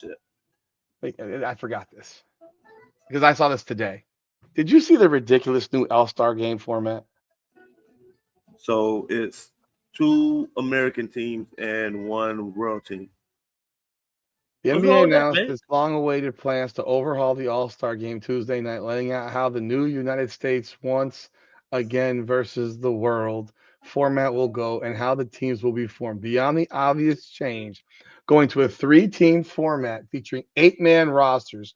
Shit. Like, I forgot this because I saw this today. Did you see the ridiculous new All-Star game format? So it's two American teams and one world team. The What's NBA wrong with that, announced man? its long-awaited plans to overhaul the All-Star game Tuesday night, laying out how the new United States once again versus the world format will go and how the teams will be formed. Beyond the obvious change, going to a three-team format featuring eight-man rosters,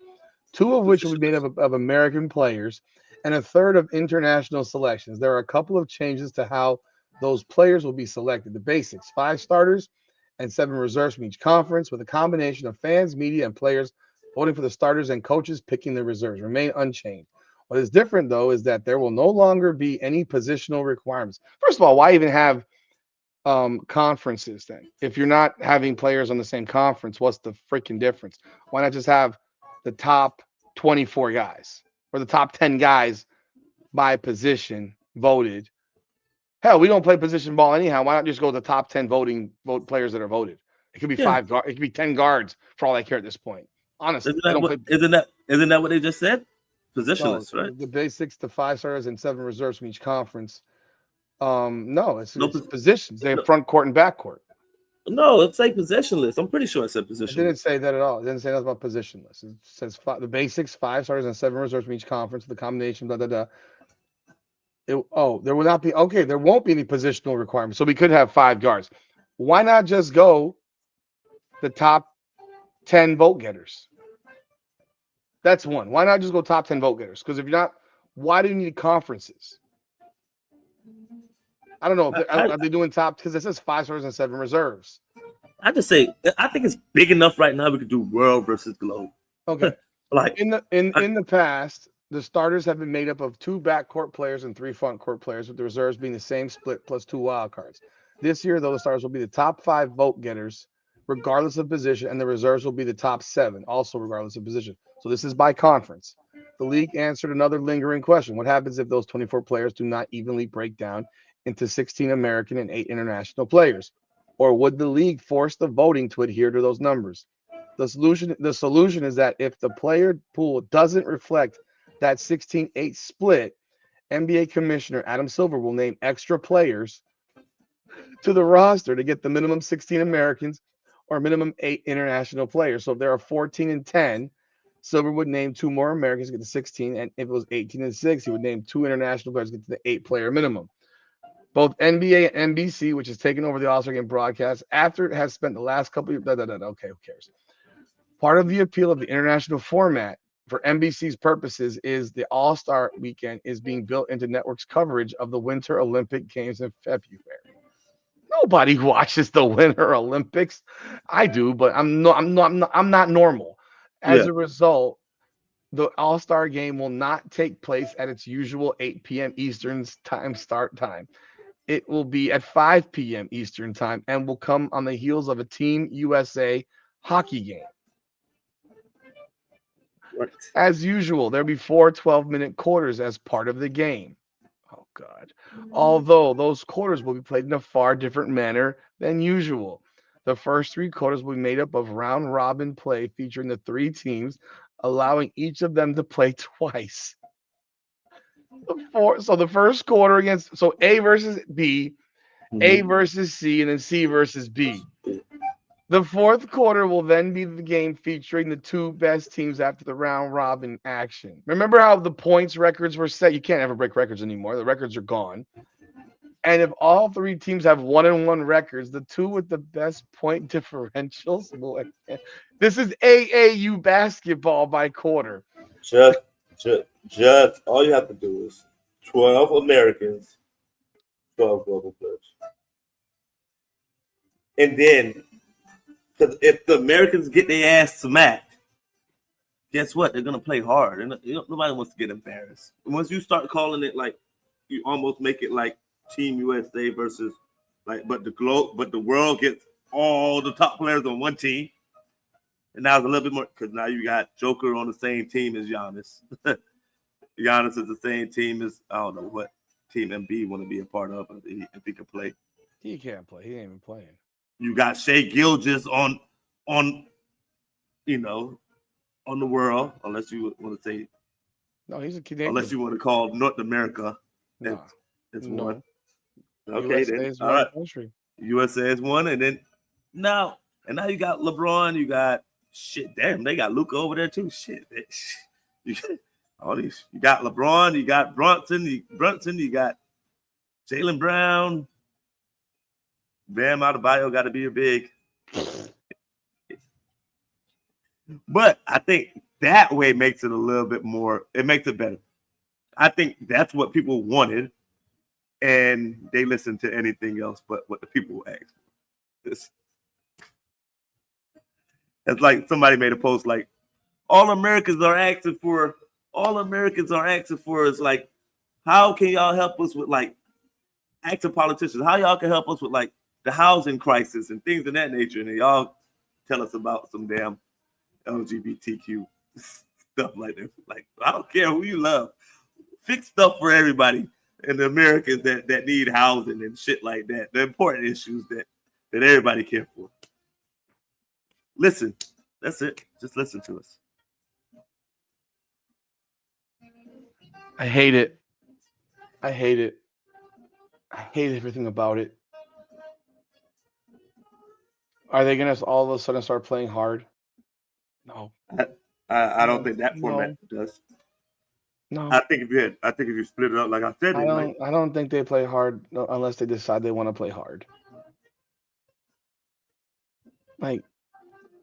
two of which will be made Positionless. up of American players, and a third of international selections. There are a couple of changes to how those players will be selected. The basics: five starters and seven reserves from each conference, with a combination of fans, media, and players voting for the starters and coaches picking the reserves, remain unchanged. What is different, though, is that there will no longer be any positional requirements. First of all, why even have conferences then? If you're not having players on the same conference, what's the freaking difference? Why not just have the top 24 guys or the top 10 guys by position voted? Hell, we don't play position ball anyhow. Why not just go with the top 10 vote players that are voted? It could be Yeah. it could be 10 guards for all I care at this point. Honestly, Isn't they that don't what play. isn't that what they just said? No, Positionless, right? the basics, the five starters and seven reserves from each conference. No, No, it's positions. They have no, front court and back court. no, it's like positionless. I'm pretty sure it said It didn't positionless. say that at all. It didn't say nothing about positionless. It says the basics, five starters and seven reserves from each conference. The combination, blah, blah, blah. There will not be, okay, there won't be any positional requirements. So we could have five guards. Why not just go the top 10 vote getters? That's one. Why not just go top 10 vote getters? Because if you're not, why do you need conferences? I don't know. If I, I, are they doing top? Because it says five starters and seven reserves. I just say I think it's big enough right now. We could do world versus globe. Okay. Like, I, In the past, the starters have been made up of two backcourt players and three front court players, with the reserves being the same split plus two wild cards. This year, though, the starters will be the top five vote getters, regardless of position, and the reserves will be the top seven, also regardless of position. So this is by conference. The league answered another lingering question: what happens if those 24 players do not evenly break down into 16 American and 8 international players? Or would the league force the voting to adhere to those numbers? The solution is that if the player pool doesn't reflect that 16-8 split, NBA Commissioner Adam Silver will name extra players to the roster to get the minimum 16 Americans or minimum 8 international players. So if there are 14 and 10, Silver would name two more Americans to get the 16, and if it was 18 and 6, he would name two international players to get to the 8 player minimum. Both NBA and NBC, which has taken over the All-Star Game broadcast, after it has spent the last couple of okay, who cares? Part of the appeal of the international format for NBC's purposes is the All Star weekend is being built into network's coverage of the Winter Olympic Games in February. Nobody watches the Winter Olympics. I do, but I'm not normal. As yeah, a result, the All Star game will not take place at its usual 8 p.m. Eastern time start time. It will be at 5 p.m. Eastern time and will come on the heels of a Team USA hockey game. right. As usual, there'll be four 12-minute quarters as part of the game. Oh, God. Although those quarters will be played in a far different manner than usual. The first three quarters will be made up of round robin play featuring the three teams, allowing each of them to play twice. So the first quarter against, so A versus B, A Mm-hmm. versus C, and then C versus B. The fourth quarter will then be the game featuring the two best teams after the round robin action. Remember how the points records were set? You can't ever break records anymore. The records are gone. And if all three teams have 1-1 records, the two with the best point differentials will. This is AAU basketball by quarter. Just, just all you have to do is 12 Americans, 12 global players, and then because if the Americans get their ass smacked, guess what? They're gonna play hard, and nobody wants to get embarrassed. And once you start calling it like, you almost make it like Team USA versus like, but the world gets all the top players on one team, and now it's a little bit more because now you got Joker on the same team as Giannis. Giannis is the same team as I don't know what team MB want to be a part of if he could play. He can't play. He ain't even playing. You got Shea Gilgis on on the world, unless you want to say, No, he's a Canadian. unless you want to call North America. No, It's no. one. Okay, USA then. is All one right. country. USA is one, and then now you got LeBron. You got shit. Damn, they got Luka over there too. Shit. You got all these. You got LeBron. You got Brunson. You got Jaylen Brown. Bam Adebayo got to be a big. But I think that way makes it a little bit more. It makes it better. I think that's what people wanted, and they listened to anything else but what the people asked for. It's like somebody made a post like, all Americans are asking for is like, how can y'all help us with like active politicians? How y'all can help us with like the housing crisis and things of that nature? And y'all tell us about some damn LGBTQ stuff like that. Like, I don't care who you love. Fix stuff for everybody and the Americans that need housing and shit like that. The important issues that everybody care for. Listen. That's it. Just listen to us. I hate it. I hate it. I hate everything about it. Are they going to all of a sudden start playing hard? No. I don't think that format does. No. I think if you split it up, like I said, I don't think they play hard unless they decide they want to play hard. Like,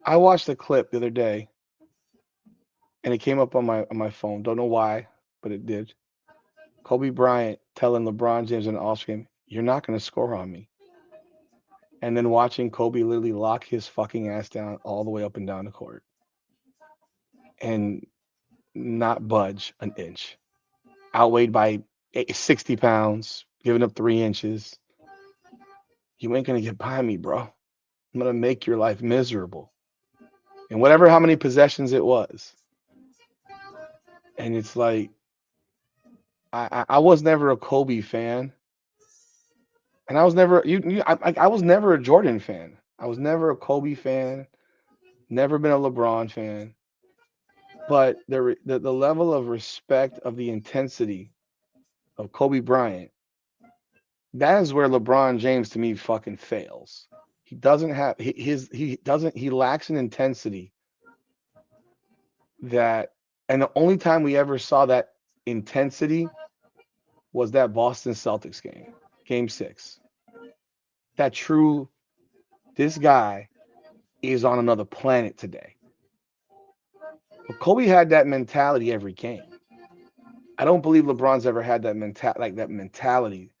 I watched a clip the other day, and it came up on my phone. Don't know why, but it did. Kobe Bryant telling LeBron James in the All-Star game, "You're not going to score on me." And then watching Kobe literally lock his fucking ass down all the way up and down the court and not budge an inch. Outweighed by 60 pounds, giving up 3 inches. You ain't going to get by me, bro. I'm going to make your life miserable. And whatever how many possessions it was. And it's like, I was never a Kobe fan. And I was never I was never a Jordan fan. I was never a Kobe fan. Never been a LeBron fan. But the level of respect of the intensity of Kobe Bryant, that is where LeBron James to me fucking fails. He doesn't have he lacks an intensity that, and the only time we ever saw that intensity was that Boston Celtics game 6. That true, this guy is on another planet today. But Kobe had that mentality every game. I don't believe LeBron's ever had that mentality.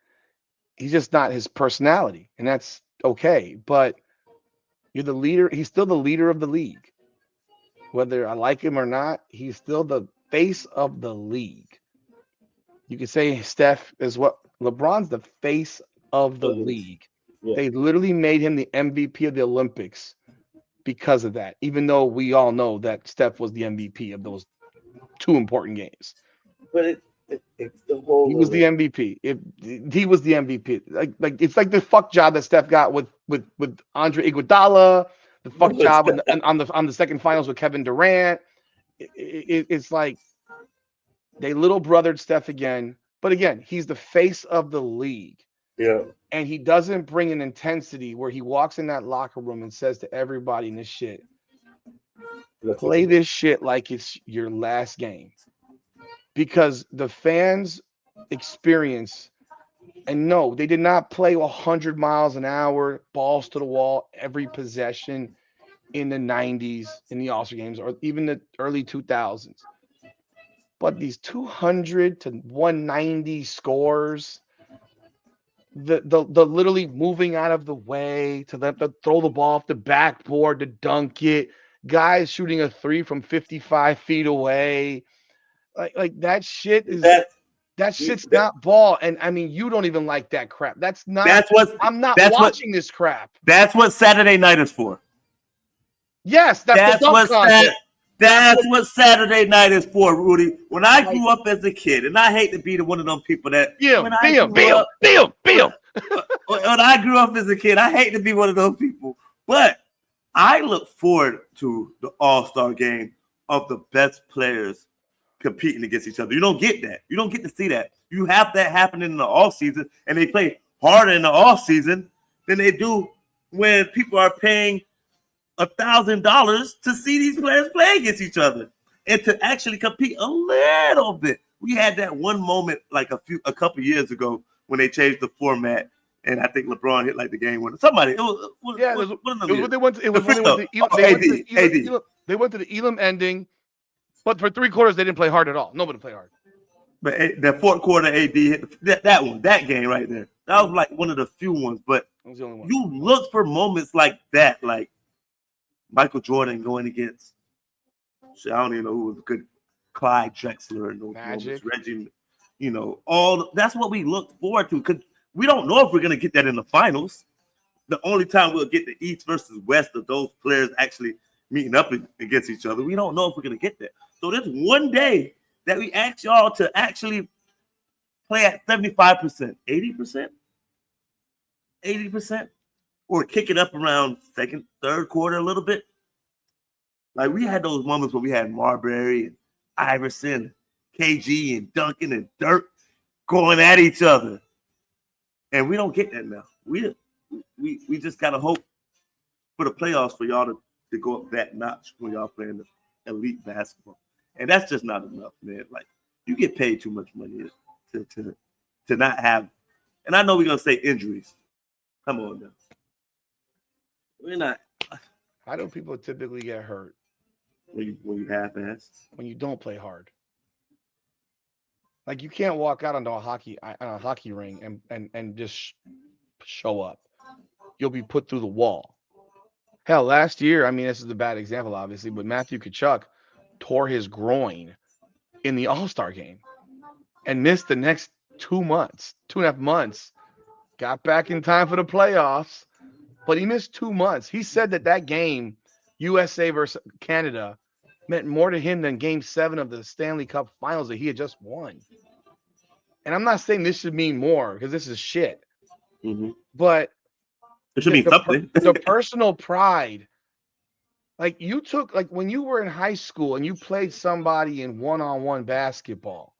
He's just not his personality, and that's okay. But you're the leader. He's still the leader of the league. Whether I like him or not, he's still the face of the league. You could say Steph is what LeBron's the face of the league. Yeah. They literally made him the MVP of the Olympics because of that, even though we all know that Steph was the MVP of those 2 important games. But it's the whole. He was the MVP. He was the MVP. Like it's like the fuck job that Steph got with Andre Iguodala, the fuck job on the second finals with Kevin Durant. It's like they little brothered Steph again. But again, he's the face of the league. Yeah. And he doesn't bring an intensity where he walks in that locker room and says to everybody in this shit, play this shit like it's your last game. Because the fans experience, and no, they did not play 100 miles an hour, balls to the wall, every possession in the 90s, in the All-Star games, or even the early 2000s. But these 200 to 190 scores, the literally moving out of the way to throw the ball off the backboard to dunk it, guys shooting a 3 from 55 feet away, like that shit is that shit's not ball. And I mean, you don't even like that crap. I'm not watching this crap. That's what Saturday night is for. Yes, that's the dunk contest. That's what Saturday night is for, Rudy. When I grew up as a kid, and I hate to be one of them people that when I grew up as a kid, I hate to be one of those people. But I look forward to the All-Star game of the best players competing against each other. You don't get that. You don't get to see that. You have that happening in the off season, and they play harder in the off season than they do when people are paying $1,000 to see these players play against each other and to actually compete a little bit. We had that one moment like a couple years ago when they changed the format, and I think LeBron hit like the game winner. Somebody, it was when they went. It was when they went to. They went to the Elam ending, but for 3 quarters they didn't play hard at all. Nobody played hard. But the fourth quarter, AD hit that game right there. That was like one of the few ones. But you look for moments like that, like Michael Jordan going against. I don't even know who was good. Clyde Drexler and those moments, Reggie. That's what we look forward to because we don't know if we're gonna get that in the finals. The only time we'll get the East versus West of those players actually meeting up against each other, we don't know if we're gonna get that. So there's one day that we ask y'all to actually play at 75%, 80%, 80%, or kick it up around second, third quarter a little bit. Like we had those moments where we had Marbury and Iverson, KG and Duncan and Dirk going at each other. And we don't get that now. We just gotta hope for the playoffs for y'all to go up that notch when y'all playing the elite basketball. And that's just not enough, man. Like you get paid too much money to not have. And I know we're gonna say injuries. Come on now. We're not. How do people typically get hurt? When you half-ass. When you don't play hard. Like you can't walk out onto a hockey ring and just show up. You'll be put through the wall. Hell, last year, I mean, this is a bad example, obviously, but Matthew Tkachuk tore his groin in the All-Star game and missed the next 2 months, 2.5 months. Got back in time for the playoffs, but he missed 2 months. He said that game, USA versus Canada, meant more to him than Game 7 of the Stanley Cup Finals that he had just won. And I'm not saying this should mean more because this is shit. Mm-hmm. But it should mean something. The personal pride. Like you took, like when you were in high school and you played somebody in one-on-one basketball.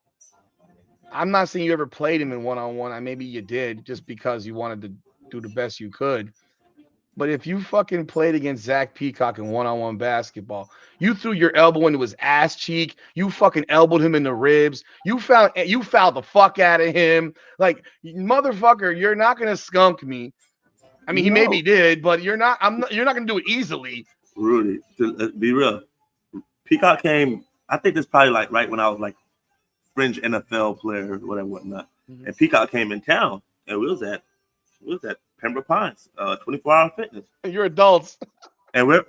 I'm not saying you ever played him in one-on-one. Maybe you did just because you wanted to do the best you could. But if you fucking played against Zach Peacock in one-on-one basketball, you threw your elbow into his ass cheek. You fucking elbowed him in the ribs. You fouled the fuck out of him. Like, motherfucker, you're not gonna skunk me. I mean, he maybe did, but you're not. You're not gonna do it easily. Rudy, to be real, Peacock came. I think this probably like right when I was like fringe NFL player, whatever, whatnot. Mm-hmm. And Peacock came in town, and we was at Pembroke Pines, 24-hour fitness. You're adults. And we're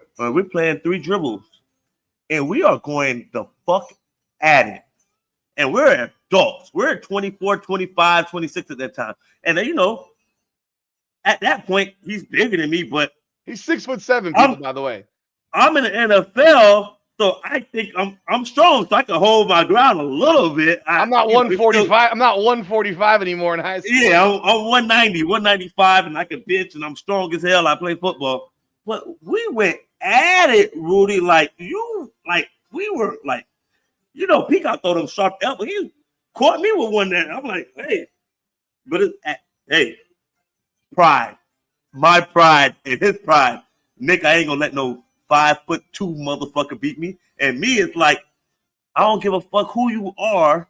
playing 3 dribbles. And we are going the fuck at it. And we're adults. We're 24, 25, 26 at that time. And then, at that point, he's bigger than me, but he's 6'7", people, by the way. I'm in the NFL, so I think I'm strong, so I can hold my ground a little bit. I'm not 145. I'm not 145 anymore in high school. Yeah, I'm 190, 195, and I can bitch, and I'm strong as hell. I play football. But we went at it, Rudy, we were like, Peacock thought him sharp elbow. He caught me with one that I'm like, hey. But pride. My pride and his pride. Nick, I ain't gonna let no 5'2" motherfucker beat me. And me, it's like, I don't give a fuck who you are.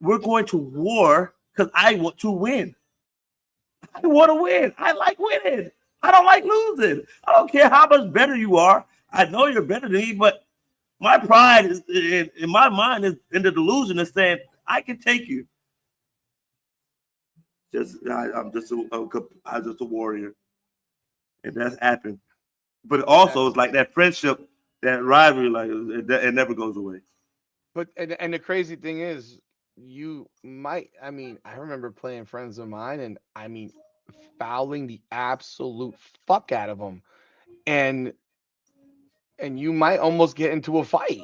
We're going to war because I want to win. I want to win. I like winning. I don't like losing. I don't care how much better you are. I know you're better than me, but my pride is in my mind is in the delusion of saying I can take you. I'm just a warrior, and that's happened. But also, it's like that friendship, that rivalry, like it never goes away. But and the crazy thing is, I remember playing friends of mine, and I mean, fouling the absolute fuck out of them, and you might almost get into a fight.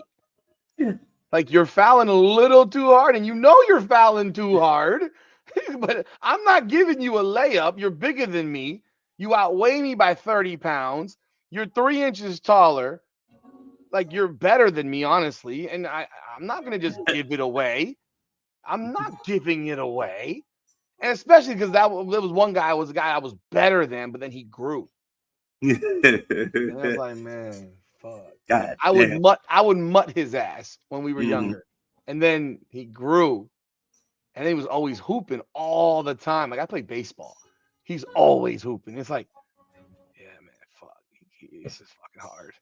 Yeah. Like you're fouling a little too hard, and you're fouling too hard. But I'm not giving you a layup. You're bigger than me. You outweigh me by 30 pounds. you're 3 inches taller. Like, you're better than me, honestly. And I'm not going to just give it away. I'm not giving it away. And especially because there was one guy was a guy I was better than, but then he grew. And I was like, man, fuck. God I would damn. mutt his ass when we were younger. And then he grew. And he was always hooping all the time. Like, I play baseball. He's always hooping. It's like, yeah, man, fuck. This is fucking hard.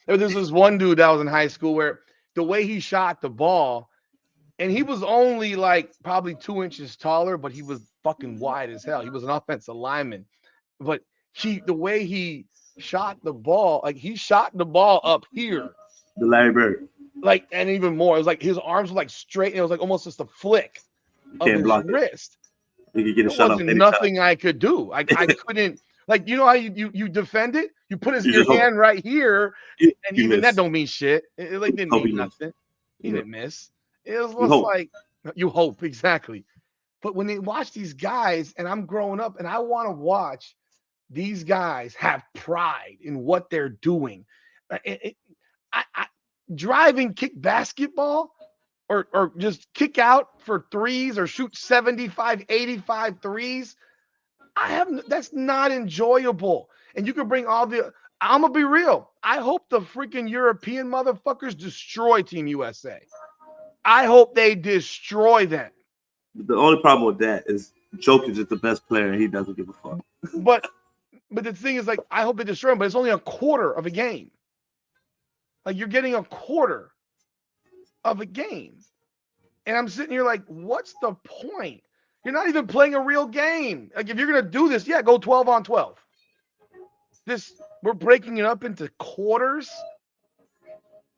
There's this one dude that was in high school where the way he shot the ball, and he was only like probably 2 inches taller, but he was fucking wide as hell. He was an offensive lineman. But the way he shot the ball, like he shot the ball up here. The Larry Bird. Like, and even more. It was like his arms were like straight, and it was like almost just a flick of his wrist. You could get a There shot wasn't off nothing I could do. I couldn't, like, you know how you defend it? You put your hand right here, and even that don't mean shit. It like didn't mean nothing. He didn't miss. It was just like, you hope, exactly. But when they watch these guys, and I'm growing up, and I want to watch these guys have pride in what they're doing. Driving kick basketball or just kick out for threes or shoot 75, 85 threes. That's not enjoyable. And you can bring I'm gonna be real. I hope the freaking European motherfuckers destroy Team USA. I hope they destroy them. The only problem with that is Jokic is the best player and he doesn't give a fuck. But the thing is, like, I hope they destroy him, but it's only a quarter of a game. Like, you're getting a quarter of a game. And I'm sitting here like, what's the point? You're not even playing a real game. Like, if you're going to do this, yeah, go 12 on 12. We're breaking it up into quarters.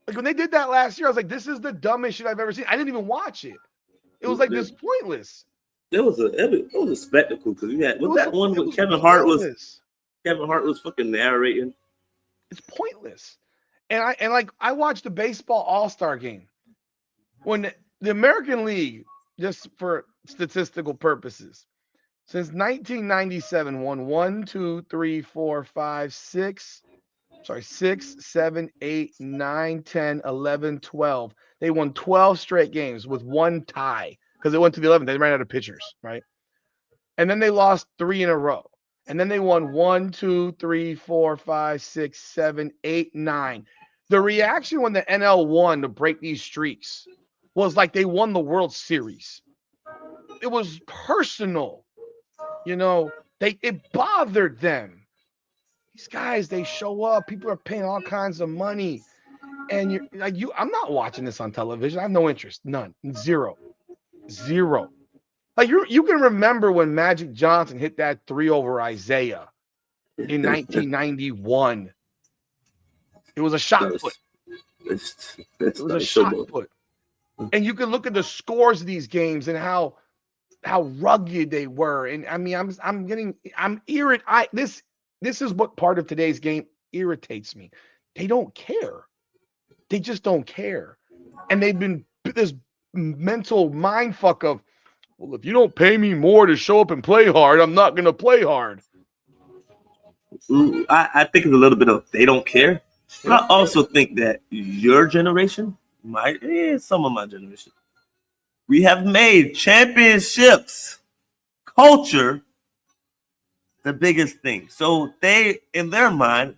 Like, when they did that last year, I was like, this is the dumbest shit I've ever seen. I didn't even watch it. It was like this pointless. It was a spectacle because you had that one with Kevin Hart was fucking narrating. It's pointless. And I watched the baseball All-Star game when the American League, just for statistical purposes, since 1997 won 6, 7, 8, 9, 10, 11, 12. They won 12 straight games with one tie because they went to the 11th. They ran out of pitchers, right? And then they lost 3 in a row. And then they won 1, 2, 3, 4, 5, 6, 7, 8, 9. The reaction when the NL won to break these streaks was like they won the World Series. It was personal. You know, it bothered them. These guys, they show up. People are paying all kinds of money. And I'm not watching this on television. I have no interest. None. Zero. Like, you can remember when Magic Johnson hit that 3 over Isaiah in 1991. It was a shot put. It was a shot put. And you can look at the scores of these games and how rugged they were. And I mean, I'm irritated. This is what part of today's game irritates me. They don't care. They just don't care. And they've been this mental mind fuck of, well, if you don't pay me more to show up and play hard, I'm not going to play hard. I think it's a little bit of they don't care. But I also think that your generation, some of my generation, we have made championships culture the biggest thing. So they, in their mind,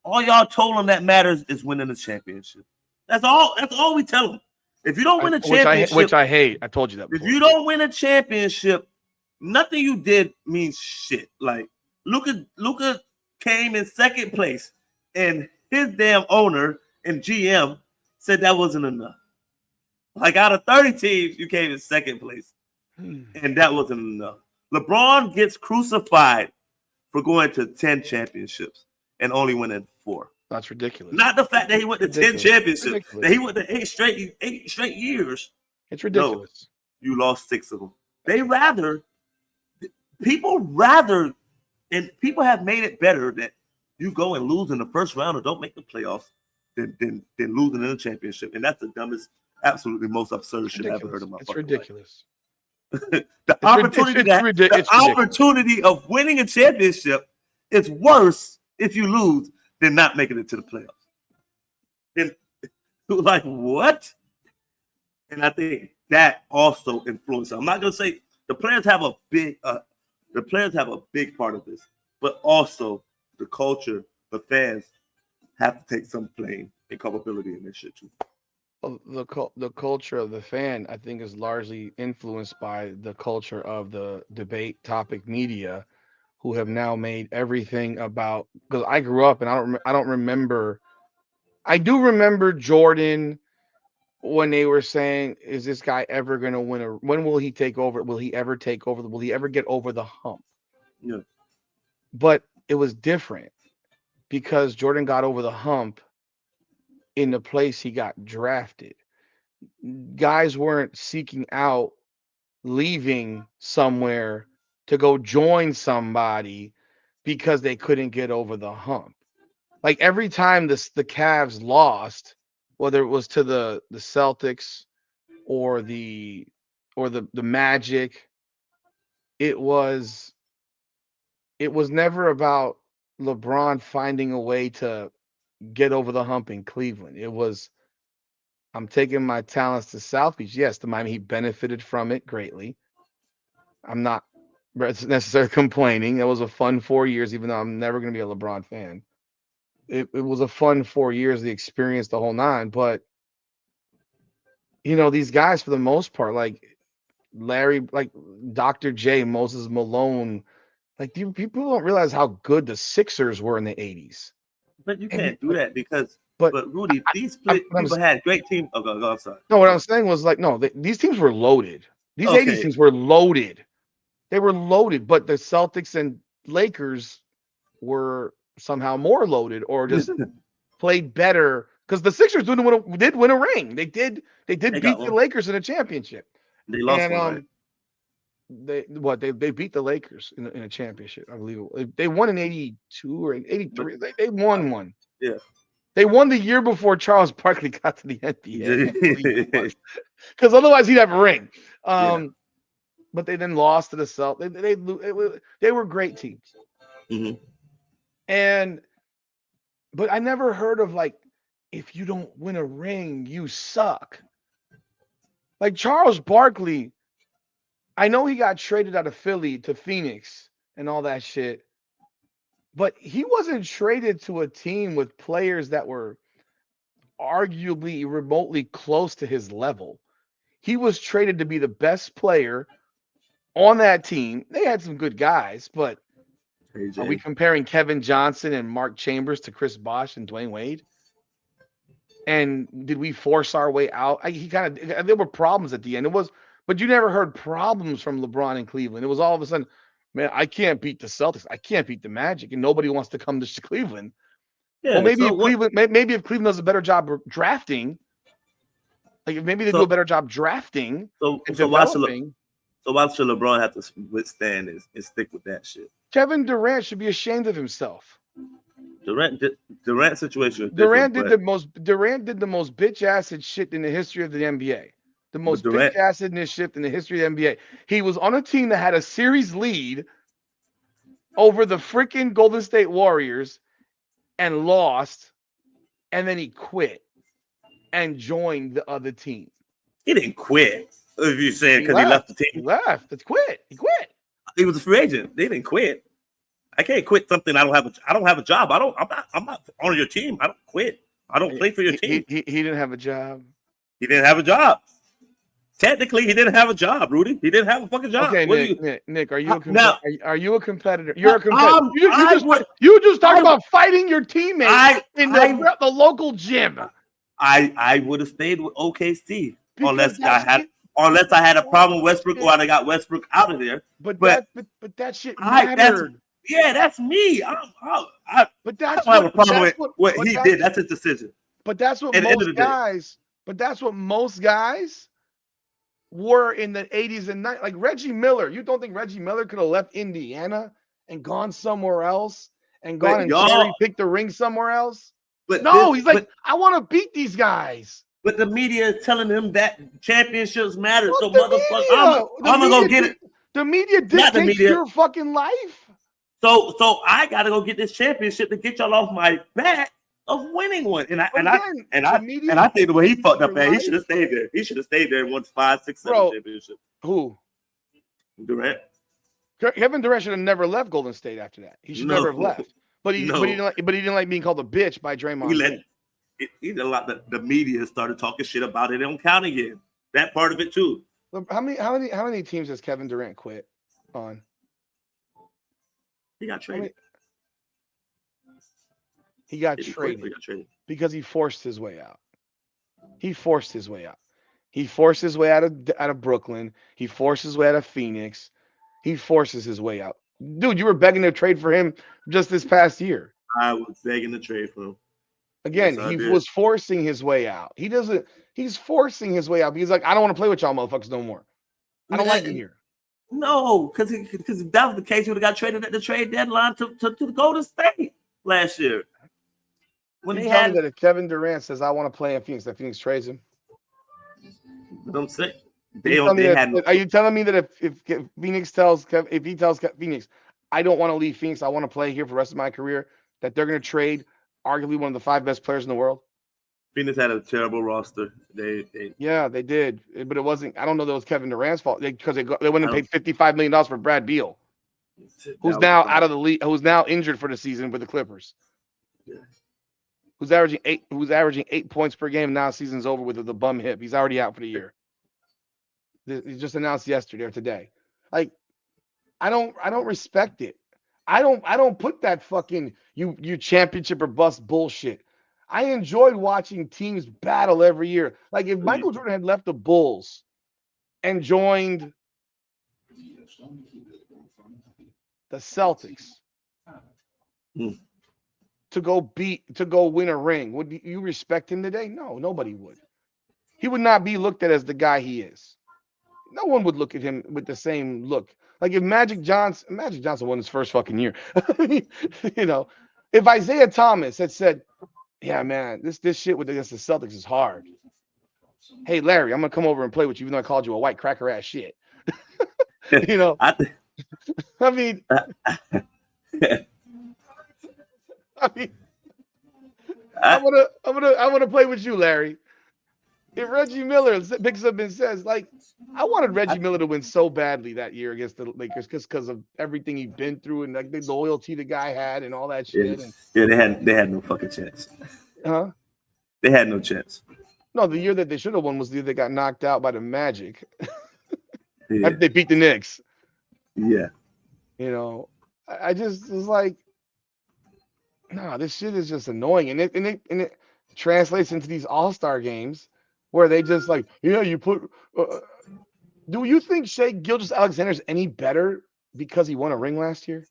all y'all told them that matters is winning the championship. That's all we tell them. If you don't win a championship, which I hate, I told you that before. If you don't win a championship, nothing you did means shit. Like Luka came in second place, and his damn owner and GM said that wasn't enough. Like, out of 30 teams, you came in second place, and that wasn't enough. LeBron gets crucified for going to 10 championships and only winning 4. That's ridiculous. Not the fact that he went to 10 championships, that he went to 8 straight years. It's ridiculous. No, you lost 6 of them. People have made it better that you go and lose in the first round or don't make the playoffs than losing in a championship. And that's the dumbest, absolutely most absurd shit I've ever heard in my life. It's ridiculous. The opportunity of winning a championship is worse if you lose than not making it to the playoffs. And like what? And I think that also influences. I'm not gonna say the players have a big part of this, but also the culture, the fans have to take some blame and culpability in this shit too. The culture of the fan, I think, is largely influenced by the culture of the debate topic media, who have now made everything about. Because I grew up and I don't remember. I do remember Jordan when they were saying, "Is this guy ever going to win? When will he take over? Will he ever take over? Will he ever get over the hump?" Yeah. But it was different because Jordan got over the hump in the place he got drafted. Guys weren't seeking out leaving somewhere to go join somebody because they couldn't get over the hump. Like every time the Cavs lost, whether it was to the Celtics or the Magic, it was never about LeBron finding a way to get over the hump in Cleveland. It was, I'm taking my talents to South Beach. Yes, the Miami Heat benefited from it greatly. I'm not necessarily complaining. It was a fun 4 years, even though I'm never going to be a LeBron fan. It was a fun 4 years, the experience, the whole nine. But, these guys, for the most part, like Larry, like Dr. J, Moses Malone, like people don't realize how good the Sixers were in the 80s. But you can't do that because, But Rudy, these people had great teams. Oh, go, I'm sorry. No, what I'm saying was like, no, these teams were loaded. These 80s Okay. teams were loaded. They were loaded, but the Celtics and Lakers were somehow more loaded or just played better because the Sixers did win a ring. They did beat the Lakers in a championship. They lost one, right? They beat the Lakers in a championship, I believe. They won in 82 or 83. They won one. Yeah. They won the year before Charles Barkley got to the NBA. Because otherwise he'd have a ring. But they then lost to the Celtics. They were great teams. Mm-hmm. But I never heard of like, if you don't win a ring, you suck. Like Charles Barkley, I know he got traded out of Philly to Phoenix and all that shit, but he wasn't traded to a team with players that were arguably remotely close to his level. He was traded to be the best player on that team. They had some good guys, but are we comparing Kevin Johnson and Mark Chambers to Chris Bosh and Dwayne Wade? And did we force our way out? There were problems at the end. But you never heard problems from LeBron in Cleveland. It was all of a sudden, man, I can't beat the Celtics. I can't beat the Magic, and nobody wants to come to Cleveland. Yeah, well, maybe if Cleveland does a better job drafting, like maybe they do a better job drafting. So why should LeBron have to withstand and stick with that shit? Kevin Durant should be ashamed of himself. Durant situation. Durant did the most bitch acid shit in the history of the NBA. The most bitch acidness shit in the history of the NBA. He was on a team that had a series lead over the freaking Golden State Warriors and lost, and then he quit and joined the other team. He didn't quit. If you're saying because he left the team, he left. He quit. He was a free agent. They didn't quit. I can't quit something. I don't have a job. I'm not on your team. I don't quit. I don't play for your team. He didn't have a job. He didn't have a job. Technically, he didn't have a job, Rudy. He didn't have a fucking job. Okay, Nick, are you a competitor? Are you a competitor? You're a competitor. You just talk about fighting your teammates in the local gym. I would have stayed with OKC unless I had a problem with Westbrook or I got Westbrook out of there. But that shit mattered. That's me. I don't have a problem with what he did. That's his decision. But that's what most guys. But that's what most guys were in the 80s and 90s. Like Reggie Miller. You don't think Reggie Miller could have left Indiana and gone somewhere else and gone and cherry-picked the ring somewhere else? But no, he's like, I want to beat these guys. But the media is telling him that championships matter. So motherfucker, I'm gonna go get it. The media dictates your fucking life. So I got to go get this championship to get y'all off my back of winning one. And I think the way he fucked up, man, he should have stayed there. He should have stayed there and won 5, 6, 7 championships. Who? Durant. Kevin Durant should have never left Golden State after that. He should never have left. But he didn't like being called a bitch by Draymond. He did a lot. The media started talking shit about it. They don't count again. That part of it too. How many teams has Kevin Durant quit on? He got traded. He got traded because he forced his way out. He forced his way out. He forced his way out of Brooklyn. He forced his way out of Phoenix. He forces his way out. Dude, you were begging to trade for him just this past year. I was begging to trade for him. Again, he was forcing his way out. He's forcing his way out. He's like, I don't want to play with y'all motherfuckers no more. I don't like it here. No, because if that was the case, he would have got traded at the trade deadline to the Golden State last year. When he had that if Kevin Durant says I want to play in Phoenix, that Phoenix trades him. I'm saying are you telling me that if Phoenix tells Phoenix, I don't want to leave Phoenix, I want to play here for the rest of my career, that they're going to trade arguably one of the 5 best players in the world? Phoenix had a terrible roster. They did, but it wasn't. I don't know that it was Kevin Durant's fault because they went and paid $55 million for Brad Beal, who's now out of the league, who's now injured for the season with the Clippers. Yeah. Who's averaging 8 points per game now? Season's over with the bum hip. He's already out for the year. He just announced yesterday or today. Like, I don't respect it. I don't put that fucking you championship or bust bullshit. I enjoyed watching teams battle every year. Like if Michael Jordan had left the Bulls and joined the Celtics to go win a ring, would you respect him today? No, nobody would. He would not be looked at as the guy he is. No one would look at him with the same look. Like if Magic Johnson won his first fucking year, if Isaiah Thomas had said, yeah, man, this shit against the Celtics is hard. Hey, Larry, I'm going to come over and play with you even though I called you a white cracker ass shit. I mean, I want to play with you, Larry. If Reggie Miller picks up and says, like, I wanted Reggie Miller to win so badly that year against the Lakers because of everything he'd been through and like the loyalty the guy had and all that shit. Yeah, they had no fucking chance. Huh? They had no chance. No, the year that they should have won was the year they got knocked out by the Magic. After they beat the Knicks. Yeah. I just was like, nah, this shit is just annoying. And it translates into these all-star games where they just like, you put do you think Shai Gilgeous-Alexander is any better because he won a ring last year?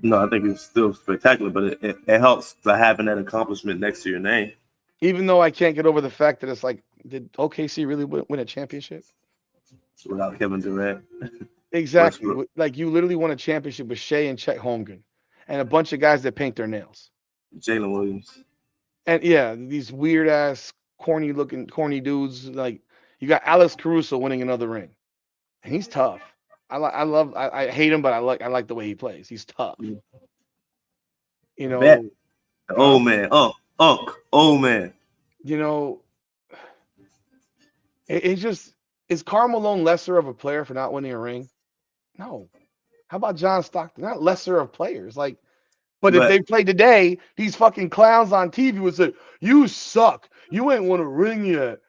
No, I think it's still spectacular, but it helps by having that accomplishment next to your name. Even though I can't get over the fact that it's like, did OKC really win a championship? Without Kevin Durant. Exactly. Like you literally won a championship with Shai and Chet Holmgren and a bunch of guys that paint their nails. Jalen Williams. And yeah, these weird ass, corny dudes. Like you got Alex Caruso winning another ring, and he's tough. I hate him, but I like the way he plays. He's tough. Oh man, oh man. It's just, is Karl Malone lesser of a player for not winning a ring? No. How about John Stockton? Not lesser of players, like. But if they played today, these fucking clowns on TV would say, you suck. You ain't won a ring yet.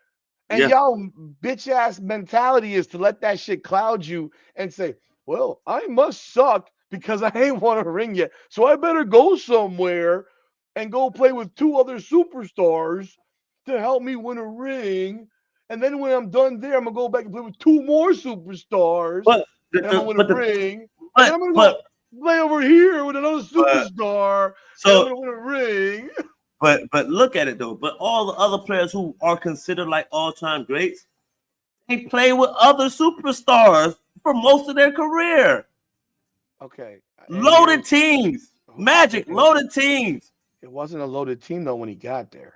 And y'all bitch ass mentality is to let that shit cloud you and say, well, I must suck because I ain't won a ring yet. So I better go somewhere and go play with 2 other superstars to help me win a ring. And then when I'm done there, I'm going to go back and play with 2 more superstars. And I'm going to win a ring. And I'm going to go play over here with another superstar. So I'm gonna win a ring. But look at it though. But all the other players who are considered like all-time greats, they play with other superstars for most of their career. Okay. Loaded teams. Magic, loaded teams. It wasn't a loaded team though when he got there.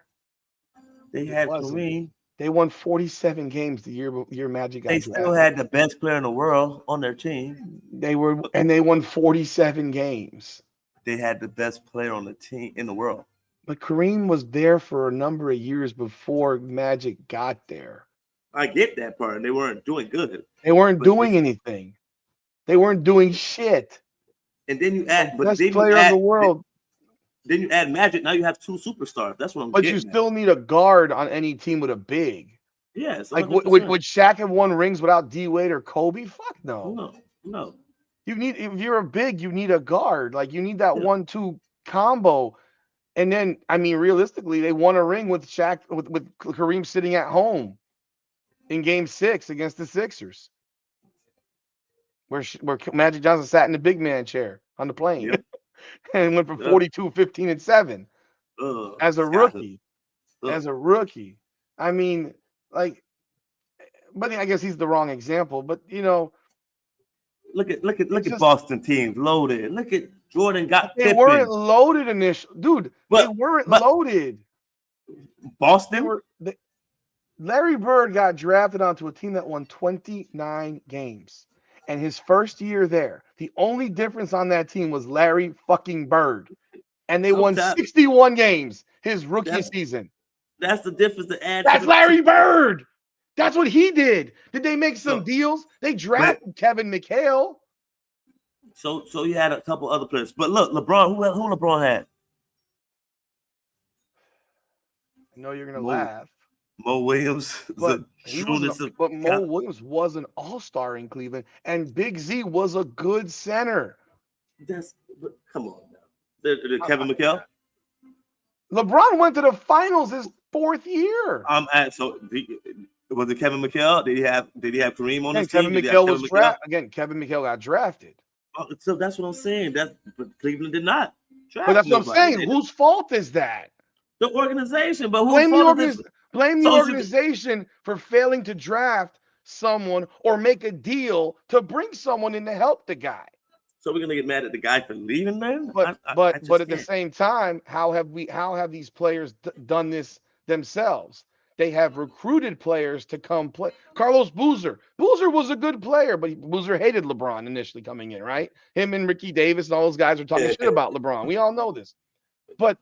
They had Kareem. They won 47 games the year Magic got They still drafted. had the best player in the world on their team. They won 47 games. They had the best player on the team in the world. But Kareem was there for a number of years before Magic got there. I get that part. They weren't doing good. They weren't But doing anything. They weren't doing shit. and then you The add, but best then you player in the add, world. then you add Magic. Now you have two superstars. That's what I'm But you getting at. still need a guard on any team with a big. Yes, Like 100%. would Shaq have won rings without D Wade or Kobe? Fuck no. No. You need, if you're a big, you need a guard. Like you need that Yeah. 1-2 combo. And then, I mean, realistically, they won a ring with Shaq with Kareem sitting at home in Game 6 against the Sixers, where Magic Johnson sat in the big man chair on the plane Yep. and went for Yeah. 42, 15, and 7 as a Scott. rookie. As a rookie, I mean, like, but I guess he's the wrong example. But you know, Look at just, Boston teams loaded. Look at Jordan got they Pippen. weren't loaded initially, dude. They weren't loaded. Boston. Larry Bird got drafted onto a team that won 29 games. And his first year there, the only difference on that team was Larry fucking Bird. And they won 61 games his rookie season. That's the difference to add. That's Larry Bird. That's what he did. Did they make some deals? They drafted Kevin McHale. So you had a couple other players. But look, LeBron, who LeBron had? I know you're going to laugh. Mo Williams. But Mo Williams was an all-star in Cleveland, and Big Z was a good center. Come on now. Kevin McHale? LeBron went to the finals his fourth year. Was it Kevin McHale? Did he have Kareem on his team? Kevin McHale got drafted. So that's what I'm saying. But Cleveland did not draft. But that's what I'm saying. Whose fault is that? The organization. But blame the organization for failing to draft someone or make a deal to bring someone in to help the guy. So we're gonna get mad at the guy for leaving, man. But at the same time, how have these players done this themselves? They have recruited players to come play. Carlos Boozer. Boozer was a good player, but Boozer hated LeBron initially coming in, right? Him and Ricky Davis and all those guys were talking shit about LeBron. We all know this. But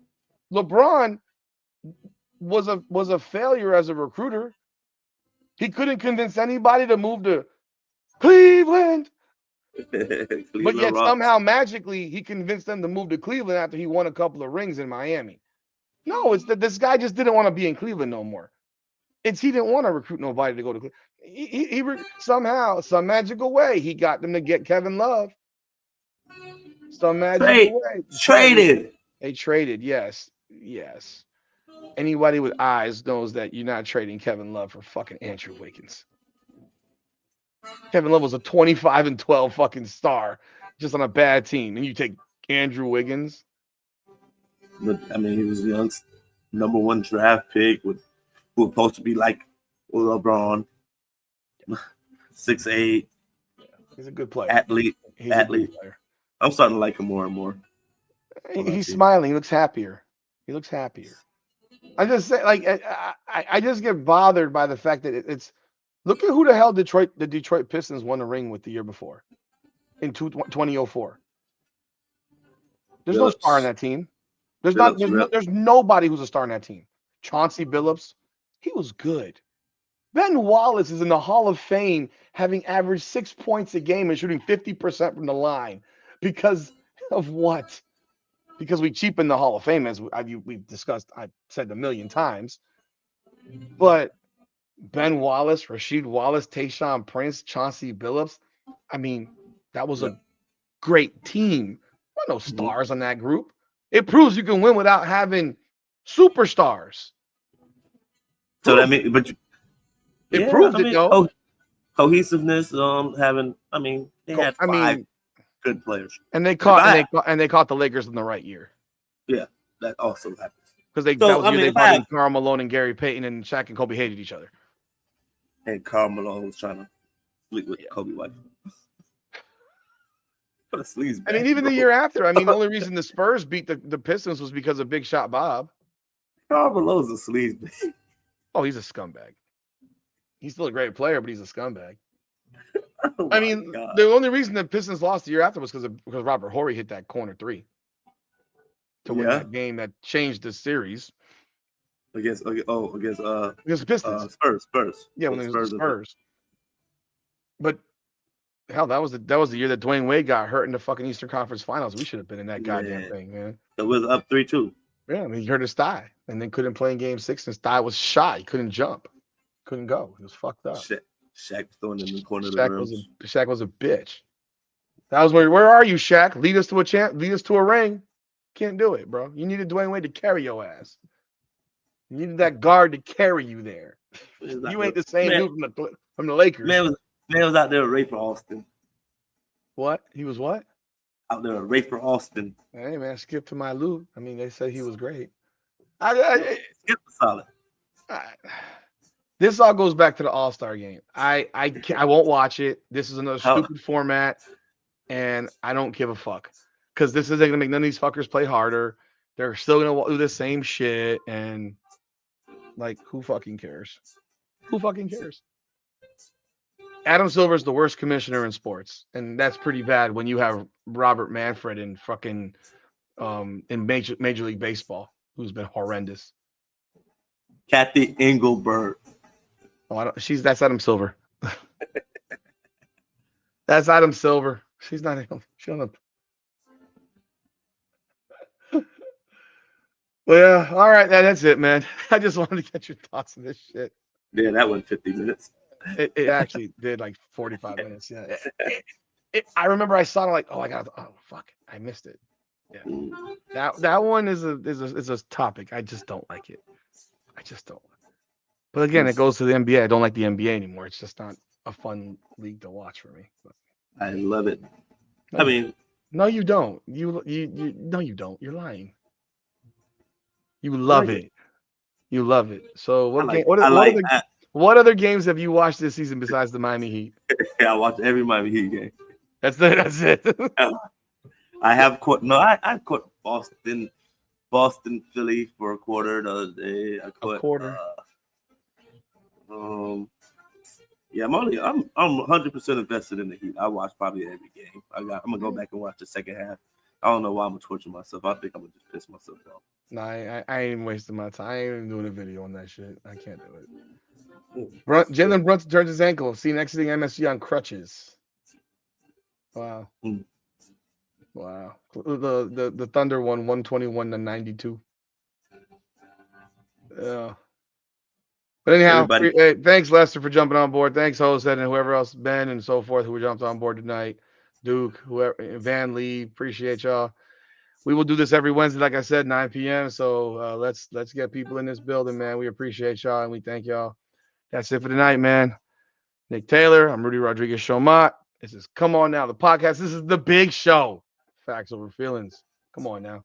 LeBron was a failure as a recruiter. He couldn't convince anybody to move to Cleveland. But yet somehow magically he convinced them to move to Cleveland after he won a couple of rings in Miami. No, it's that this guy just didn't want to be in Cleveland no more. He didn't want to recruit nobody to go to Cleveland. He somehow, some magical way, he got them to get Kevin Love. Some magical way. Traded. They traded, yes. Anybody with eyes knows that you're not trading Kevin Love for fucking Andrew Wiggins. Kevin Love was a 25-12 fucking star just on a bad team. And you take Andrew Wiggins. I mean, he was the young number one draft pick who was supposed to be like LeBron. 6'8". He's a good player. Athlete. Good player. I'm starting to like him more and more. He's smiling. He looks happier. I just say, like, I just get bothered by the fact that it's. Look at who the hell the Detroit Pistons won a ring with the year before, in 2004. There's no star on that team. There's nobody who's a star on that team. Chauncey Billups, he was good. Ben Wallace is in the Hall of Fame, having averaged 6 points a game and shooting 50% from the line. Because of what? Because we cheapen the Hall of Fame, as we've discussed. I've said a million times. But Ben Wallace, Rasheed Wallace, Tayshaun Prince, Chauncey Billups. I mean, that was a great team. There were no stars on that group. It proves you can win without having superstars. So that means, but it proved it though. Cohesiveness, they had five good players, and they caught the Lakers in the right year. Yeah, that also happens because they brought in Karl Malone and Gary Payton, and Shaq and Kobe hated each other. And Karl Malone was trying to sleep with Kobe's wife. What a sleaze bag, even the year after. The only reason the Spurs beat the Pistons was because of Big Shot Bob. Karl Malone's a sleaze bag. Oh, he's a scumbag. He's still a great player, but he's a scumbag. Oh I my mean, God. the only reason the Pistons lost the year after was because Robert Horry hit that corner three to win Yeah. that game that changed the series Against against the Pistons. Spurs. Yeah, when The it was the Spurs. Spurs. But hell, that was the year that Dwayne Wade got hurt in the fucking Eastern Conference Finals. We should have been in that goddamn Man. thing, man. It was up 3-2. Yeah, I mean, he hurt his thigh and then couldn't play in Game 6. His thigh was shot. He couldn't jump, couldn't go. He was fucked up. Shaq throwing in the corner of the room. Shaq was a bitch. That was where are you, Shaq? Lead us to a lead us to a ring. Can't do it, bro. You needed Dwayne Wade to carry your ass. You needed that guard to carry you there. You ain't the same dude from the Lakers. Man was out there with Rafer Alston. What? He was what? Out there with Rafer Alston. Hey man, skip to my loot. I mean, they said he was great. Skip was solid. This all goes back to the All-Star game. I won't watch it. This is another stupid format, and I don't give a fuck because this isn't gonna make none of these fuckers play harder. They're still gonna do the same shit, and like, who fucking cares? Who fucking cares? Adam Silver is the worst commissioner in sports, and that's pretty bad when you have Robert Manfred in fucking in Major League Baseball, who's been horrendous. Kathy Engelberg. Oh, that's Adam Silver. That's Adam Silver. She's not. Shut up. Well, yeah. All right. That's it, man. I just wanted to get your thoughts on this shit. Yeah, that was 50 minutes. It actually did like 45 minutes. Yeah. I remember I saw it like, oh fuck, I missed it. Yeah. That one is a topic. I just don't like it. I just don't. But again, it goes to the NBA. I don't like the NBA anymore. It's just not a fun league to watch for me. But I love it. I mean, no, you don't. No, you don't. You're lying. You love it. You love it. So what other games have you watched this season besides the Miami Heat? Yeah, I watched every Miami Heat game. That's it. I have caught. No, I caught Boston, Philly for a quarter the other day. I caught a quarter. Yeah, I'm 100% invested in the Heat. I watch probably every game. I'm gonna go back and watch the second half. I don't know why I'm gonna torture myself. I think I'm gonna just piss myself off. No, I ain't wasting my time. I ain't even doing a video on that shit. I can't do it. Jalen Brunson turns his ankle. Seen exiting MSG on crutches. Wow. Wow. The Thunder won 121-92. Yeah. But anyhow, thanks Lester for jumping on board. Thanks Jose and whoever else, Ben and so forth, who jumped on board tonight. Duke, whoever, Van Lee, appreciate y'all. We will do this every Wednesday, like I said, 9 p.m. So let's get people in this building, man. We appreciate y'all and we thank y'all. That's it for tonight, man. Nick Taylor, I'm Rudy Rodriguez Showmont. This is Come On Now, the podcast. This is the big show. Facts over feelings. Come on now.